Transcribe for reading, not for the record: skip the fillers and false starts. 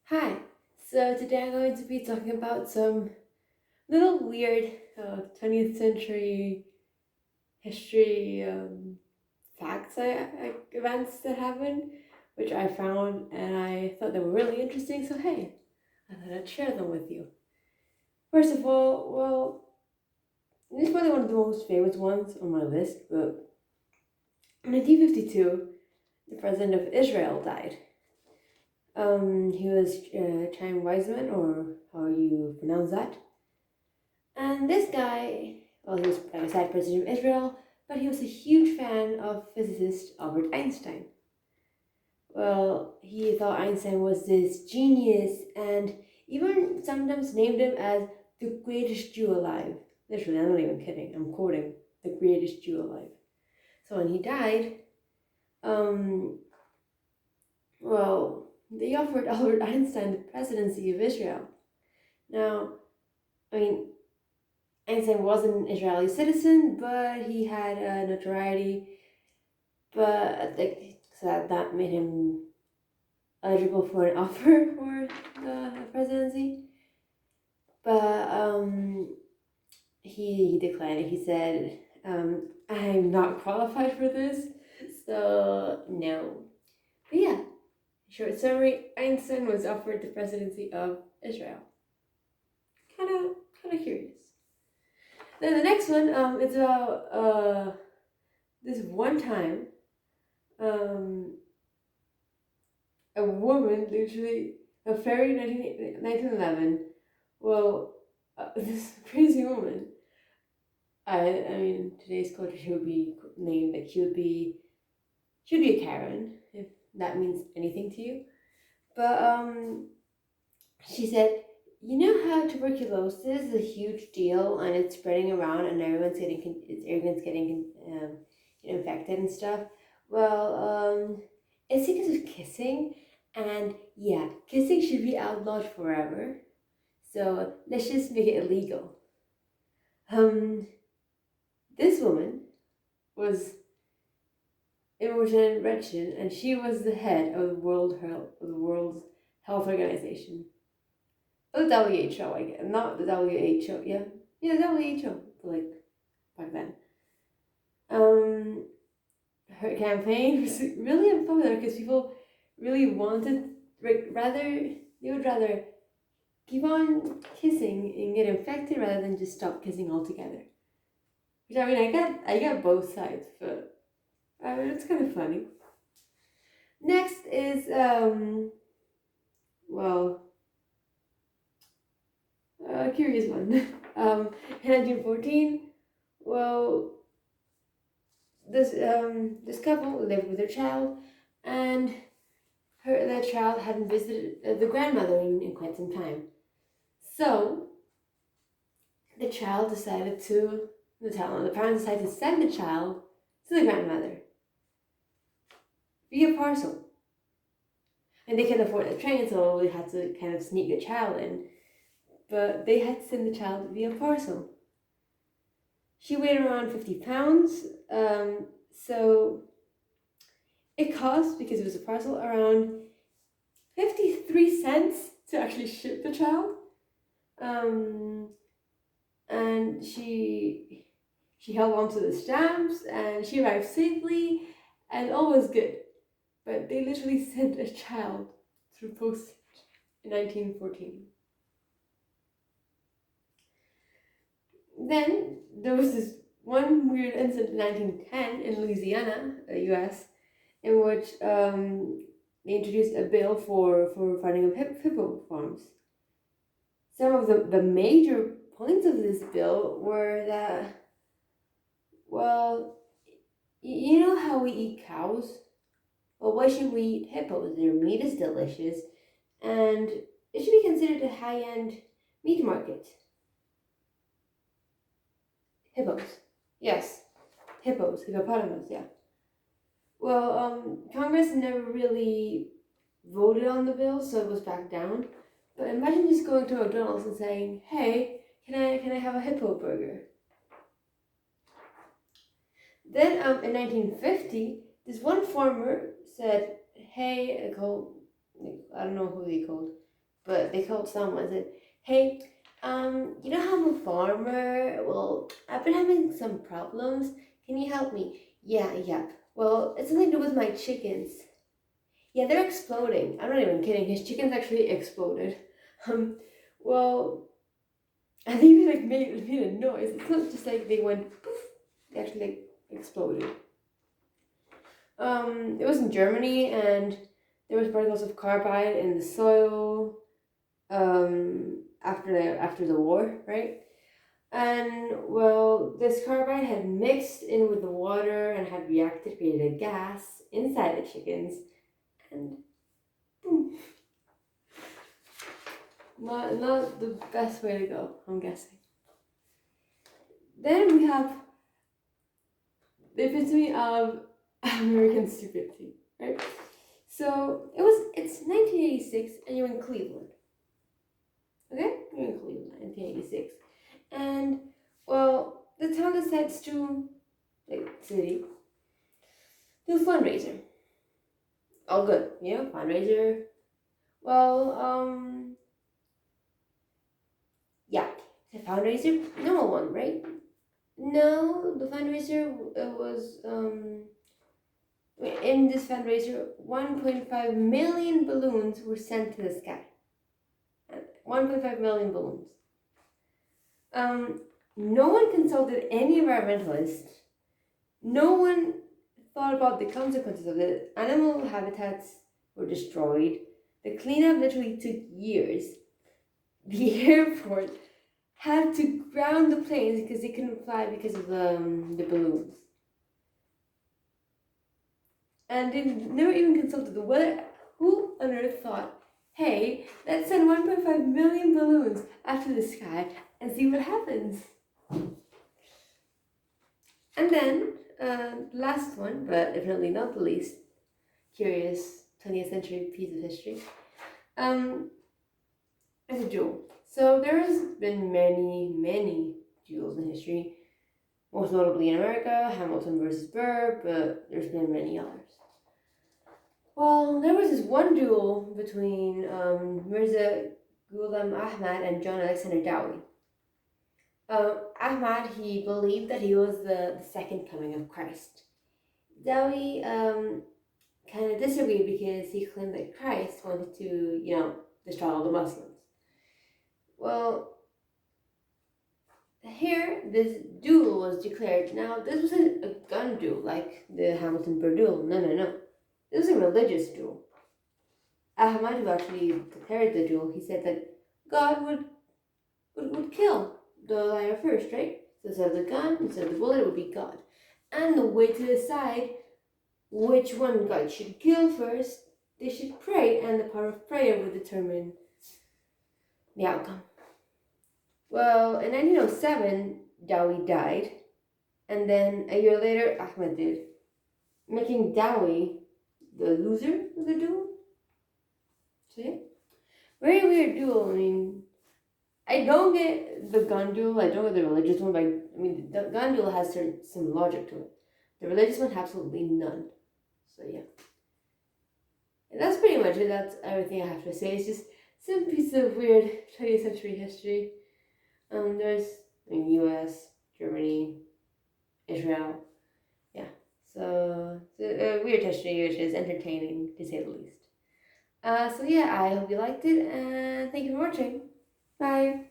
Hi, so today I'm going to be talking about some little weird 20th century history facts, events that happened, which I found and I thought they were really interesting, so hey, I thought I'd share them with you. First of all, this is probably one of the most famous ones on my list, but in 1952, the president of Israel died. He was Chaim Weizmann, or how you pronounce that. And this guy, well, he was, like I said, president of Israel, but he was a huge fan of physicist Albert Einstein. Well, he thought Einstein was this genius and even sometimes named him as the greatest Jew alive. Literally, I'm not even kidding, I'm quoting the greatest Jew alive. So when he died, um, they offered Albert Einstein the presidency of Israel. Now, I mean, Einstein was an Israeli citizen, but he had a notoriety, but so that made him eligible for an offer for the presidency. But he declined it. He said, "I'm not qualified for this, so no." But yeah, short summary: Einstein was offered the presidency of Israel. Kind of curious. Then the next one, it's about this one time, um, a woman literally, a fairy 1911. Well, this crazy woman. I mean, today's culture, she would be named like she would be a Karen if that means anything to you. But she said, you know how tuberculosis is a huge deal and it's spreading around and everyone's getting infected and stuff. Well, it's because of kissing, and yeah, kissing should be outlawed forever. So let's just make it illegal. Um, this woman was Imogen Wretched, and she was the head of the World Health Organization. The WHO, I guess, not the WHO. Yeah, the WHO. Like back then. Her campaign was really unpopular because people really wanted they would rather keep on kissing and get infected rather than just stop kissing altogether. Which, I mean, I get both sides, but it's kind of funny. Next is well, a curious one. In 1914, well, this couple lived with their child, and their child hadn't visited the grandmother in quite some time. So the parents decided to send the child to the grandmother via parcel. And they couldn't afford the train, so they had to kind of sneak the child in. But they had to send the child via parcel. She weighed around 50 pounds, so it cost, because it was a parcel, around 53 cents to actually ship the child. And she held on to the stamps and she arrived safely and all was good. But they literally sent a child through postage in 1914. Then there was this one weird incident in 1910 in Louisiana, US, in which they introduced a bill for funding of hippo farms. Some of the major points of this bill were that, well, you know how we eat cows? Well, why should we eat hippos? Their meat is delicious, and it should be considered a high-end meat market. Hippos. Yes. Hippos. Hippopotamus, yeah. Well, Congress never really voted on the bill, so it was back down. But imagine just going to McDonald's and saying, hey, can I have a hippo burger? Then in 1950, this one farmer said, hey, I don't know who they called, but they called someone and said, "Hey, you know how I'm a farmer? Well, I've been having some problems. Can you help me?" Yeah. Well, it's something to do with my chickens. Yeah, they're exploding. I'm not even kidding. His chickens actually exploded. Um, well, I think he like made a noise. It's not just like they went poof. They actually like exploded. It was in Germany, and there was particles of carbide in the soil. After the war, right? And well, this carbide had mixed in with the water and had reacted, created a gas inside the chickens, and boom. Not the best way to go, I'm guessing. Then we have the epitome of American stupidity, right? So it's 1986 and you're in Cleveland. Okay? You're in Cleveland, 1986. And well, the town decides to, like city, do a fundraiser. All good, fundraiser. Well, yeah, the fundraiser, normal one, right? No, the fundraiser was in this fundraiser, 1.5 million balloons were sent to the sky. 1.5 million balloons. No one consulted any environmentalists. No one thought about the consequences of it. Animal habitats were destroyed. The cleanup literally took years. The airport had to ground the planes because they couldn't fly because of the balloons. And they never even consulted the weather. Who on earth thought, hey, let's send 1.5 million balloons after the sky and see what happens? And then, last one, but definitely not the least curious 20th century piece of history, is a duel. So there has been many duels in history, most notably in America, Hamilton versus Burr, but there's been many others. Well, there was this one duel between Mirza Ghulam Ahmad and John Alexander Dowie. Ahmad, he believed that he was the second coming of Christ. Dowie kind of disagreed because he claimed that Christ wanted to, destroy all the Muslims. Well, here, this duel was declared. Now, this wasn't a gun duel like the Hamilton-Burr duel. No. This was a religious duel. Ahmad, who actually declared the duel, he said that God would kill the liar first, right? So instead of the gun, instead of the bullet, it would be God. And the way to decide which one God should kill first, they should pray, and the power of prayer would determine the outcome. Well, in 1907, Dowie died, and then a year later, Ahmed did, making Dowie the loser of the duel. So yeah, very weird duel. I mean, I don't get the gun duel. I don't get the religious one, but the gun duel has some logic to it. The religious one, absolutely none. So yeah. And that's pretty much it. That's everything I have to say. It's just some piece of weird 20th century history. There's U.S., Germany, Israel. Yeah. So it's a weird history, which is entertaining to say the least. So yeah, I hope you liked it, and thank you for watching. Bye.